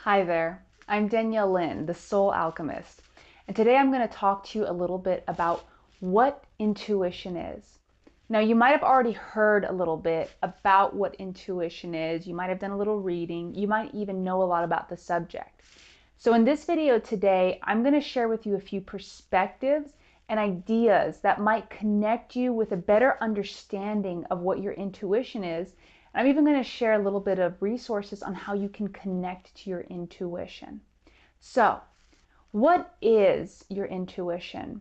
Hi there, I'm Danielle Lynn, the Soul Alchemist, and today I'm going to talk to you a little bit about what intuition is. Now, you might have already heard a little bit about what intuition is, you might have done a little reading, you might even know a lot about the subject. So in this video today, I'm going to share with you a few perspectives and ideas that might connect you with a better understanding of what your intuition is. I'm even going to share a little bit of resources on how you can connect to your intuition. So, what is your intuition?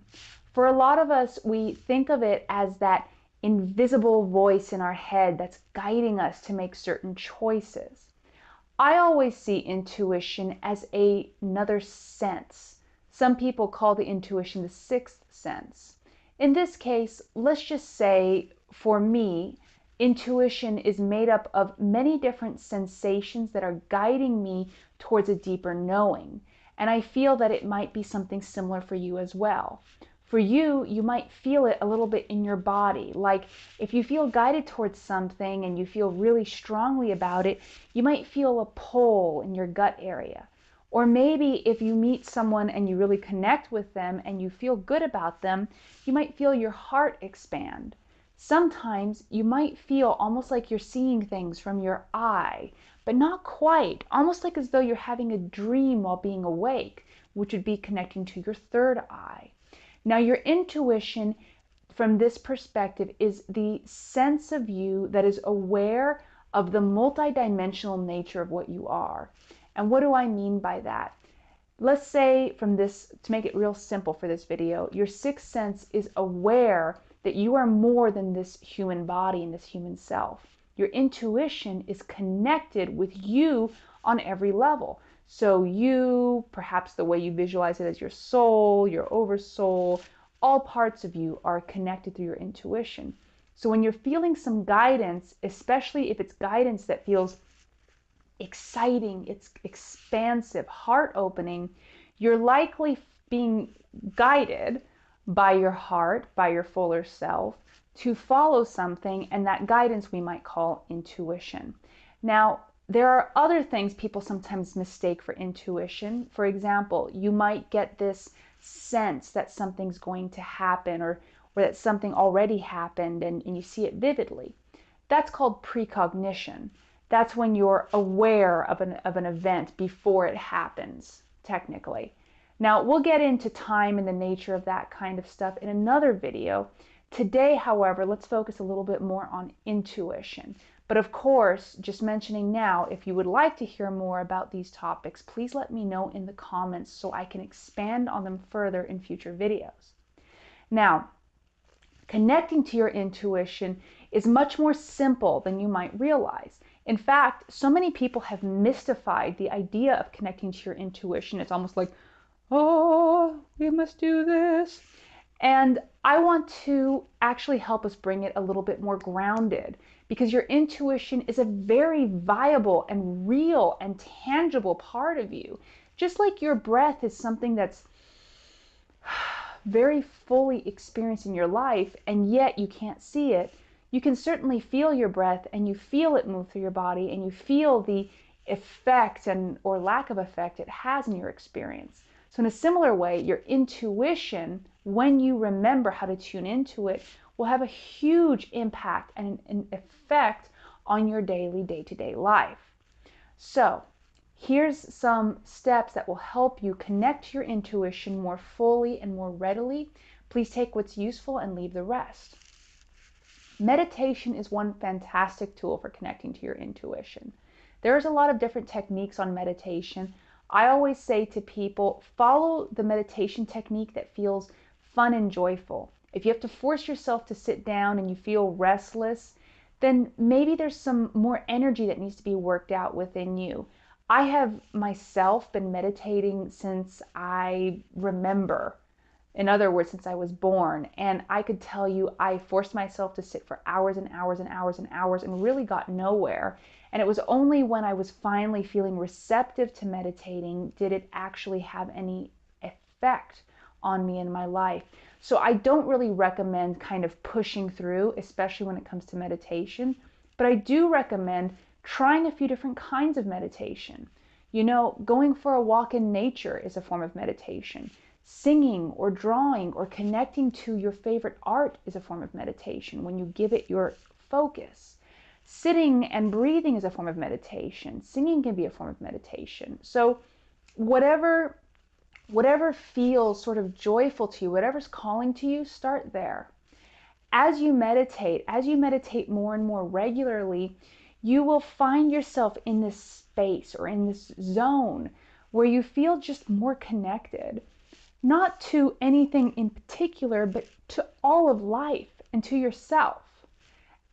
For a lot of us, we think of it as that invisible voice in our head that's guiding us to make certain choices. I always see intuition as another sense. Some people call the intuition the sixth sense. In this case, let's just say, for me, intuition is made up of many different sensations that are guiding me towards a deeper knowing. And I feel that it might be something similar for you as well. For you, you might feel it a little bit in your body. Like if you feel guided towards something and you feel really strongly about it, you might feel a pull in your gut area. Or maybe if you meet someone and you really connect with them and you feel good about them, you might feel your heart expand. Sometimes you might feel almost like you're seeing things from your eye, but not quite, almost like as though you're having a dream while being awake, which would be connecting to your third eye. Now, your intuition from this perspective is the sense of you that is aware of the multidimensional nature of what you are. And what do I mean by that? Let's say from this, to make it real simple for this video, your sixth sense is aware that you are more than this human body and this human self. Your intuition is connected with you on every level. So you, perhaps the way you visualize it as your soul, your oversoul, all parts of you are connected through your intuition. So when you're feeling some guidance, especially if it's guidance that feels exciting, it's expansive, heart-opening, you're likely being guided by your heart, by your fuller self, to follow something, and that guidance we might call intuition. Now, there are other things people sometimes mistake for intuition. For example, you might get this sense that something's going to happen or that something already happened and you see it vividly. That's called precognition. That's when you're aware of an event before it happens, technically. Now, we'll get into time and the nature of that kind of stuff in another video. Today, however, let's focus a little bit more on intuition. But of course, just mentioning now, if you would like to hear more about these topics, please let me know in the comments so I can expand on them further in future videos. Now, connecting to your intuition is much more simple than you might realize. In fact, so many people have mystified the idea of connecting to your intuition. It's almost like, oh, we must do this. And I want to actually help us bring it a little bit more grounded, because your intuition is a very viable and real and tangible part of you. Just like your breath is something that's very fully experienced in your life, and yet you can't see it, you can certainly feel your breath and you feel it move through your body and you feel the effect and or lack of effect it has in your experience. So in a similar way, your intuition, when you remember how to tune into it, will have a huge impact and an effect on your daily, day-to-day life. So here's some steps that will help you connect to your intuition more fully and more readily. Please take what's useful and leave the rest. Meditation is one fantastic tool for connecting to your intuition. There's a lot of different techniques on meditation. I always say to people, follow the meditation technique that feels fun and joyful. If you have to force yourself to sit down and you feel restless, then maybe there's some more energy that needs to be worked out within you. I have myself been meditating since I remember. In other words, since I was born. And I could tell you I forced myself to sit for hours and hours and hours and hours and really got nowhere. And it was only when I was finally feeling receptive to meditating did it actually have any effect on me in my life. So I don't really recommend kind of pushing through, especially when it comes to meditation. But I do recommend trying a few different kinds of meditation. Going for a walk in nature is a form of meditation. Singing or drawing or connecting to your favorite art is a form of meditation when you give it your focus. Sitting and breathing is a form of meditation. Singing can be a form of meditation. So whatever feels sort of joyful to you, whatever's calling to you, start there. As you meditate more and more regularly, you will find yourself in this space or in this zone where you feel just more connected, not to anything in particular, but to all of life and to yourself.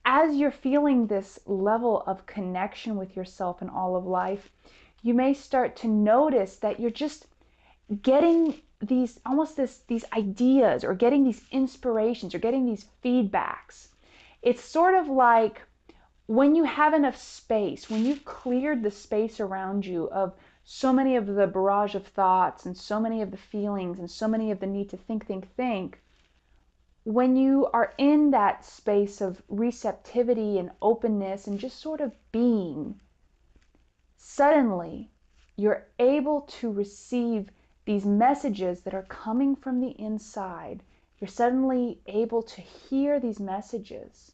As you're feeling this level of connection with yourself and all of life, you may start to notice that you're just getting these ideas or getting these inspirations or getting these feedbacks. It's sort of like when you have enough space, when you've cleared the space around you of so many of the barrage of thoughts and so many of the feelings and so many of the need to think, when you are in that space of receptivity and openness and just sort of being, suddenly you're able to receive these messages that are coming from the inside. You're suddenly able to hear these messages.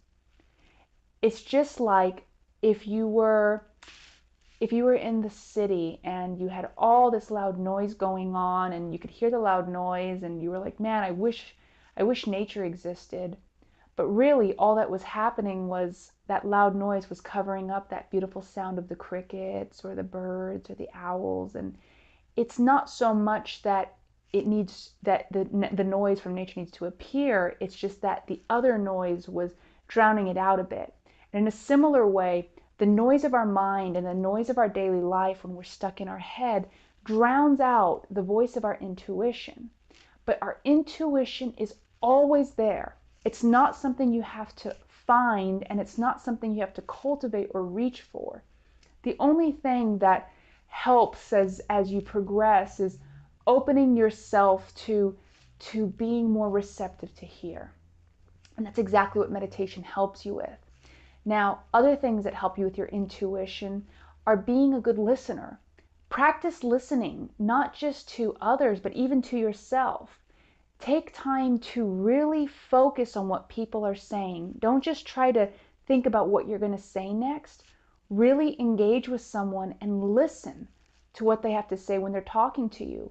It's just like if you were in the city and you had all this loud noise going on and you could hear the loud noise and you were like, man, I wish nature existed. But really all that was happening was that loud noise was covering up that beautiful sound of the crickets or the birds or the owls. And it's not so much that the noise from nature needs to appear. It's just that the other noise was drowning it out a bit. And in a similar way, the noise of our mind and the noise of our daily life when we're stuck in our head drowns out the voice of our intuition. But our intuition is always there. It's not something you have to find, and it's not something you have to cultivate or reach for. The only thing that helps as you progress is opening yourself to being more receptive to hear. And that's exactly what meditation helps you with. Now, other things that help you with your intuition are being a good listener. Practice listening, not just to others, but even to yourself. Take time to really focus on what people are saying. Don't just try to think about what you're going to say next. Really engage with someone and listen to what they have to say when they're talking to you.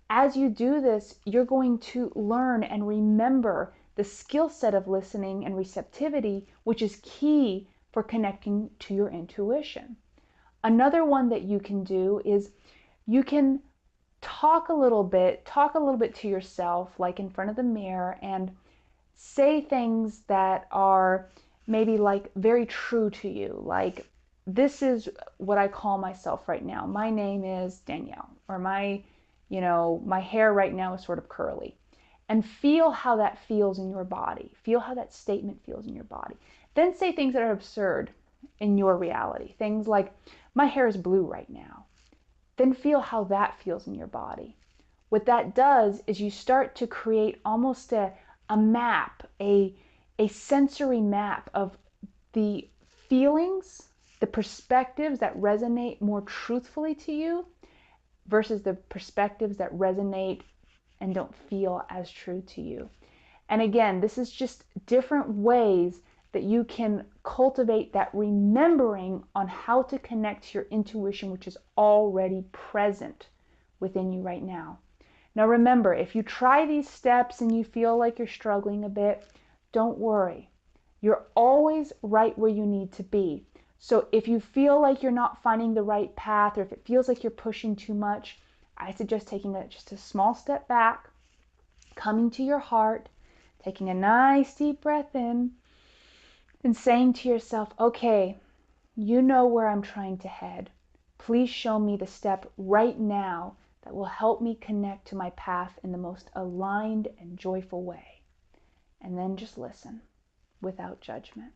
As you do this, you're going to learn and remember the skill set of listening and receptivity, which is key for connecting to your intuition. Another one that you can do is you can talk a little bit to yourself, like in front of the mirror, and say things that are maybe like very true to you. Like, this is what I call myself right now. My name is Danielle, or my hair right now is sort of curly. And feel how that feels in your body. Feel how that statement feels in your body. Then say things that are absurd in your reality. Things like, my hair is blue right now. Then feel how that feels in your body. What that does is you start to create almost a map, a sensory map of the feelings, the perspectives that resonate more truthfully to you versus the perspectives that resonate and don't feel as true to you. And again, this is just different ways that you can cultivate that remembering on how to connect to your intuition, which is already present within you right now. Now remember, if you try these steps and you feel like you're struggling a bit, don't worry. You're always right where you need to be. So if you feel like you're not finding the right path, or if it feels like you're pushing too much, I suggest taking just a small step back, coming to your heart, taking a nice deep breath in, and saying to yourself, okay, you know where I'm trying to head. Please show me the step right now that will help me connect to my path in the most aligned and joyful way. And then just listen without judgment.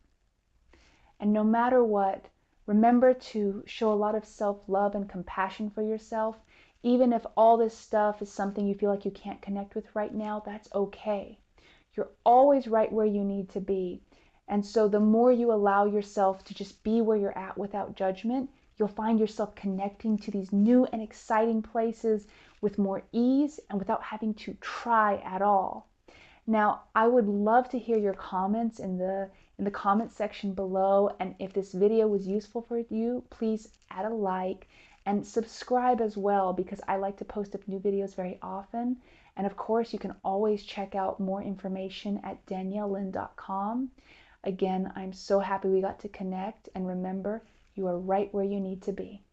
And no matter what, remember to show a lot of self-love and compassion for yourself. Even if all this stuff is something you feel like you can't connect with right now, that's okay. You're always right where you need to be. And so the more you allow yourself to just be where you're at without judgment, you'll find yourself connecting to these new and exciting places with more ease and without having to try at all. Now, I would love to hear your comments in the comment section below, and if this video was useful for you, please add a like and subscribe as well, because I like to post up new videos very often. And of course, you can always check out more information at daniellelynn.com. Again, I'm so happy we got to connect, and remember, you are right where you need to be.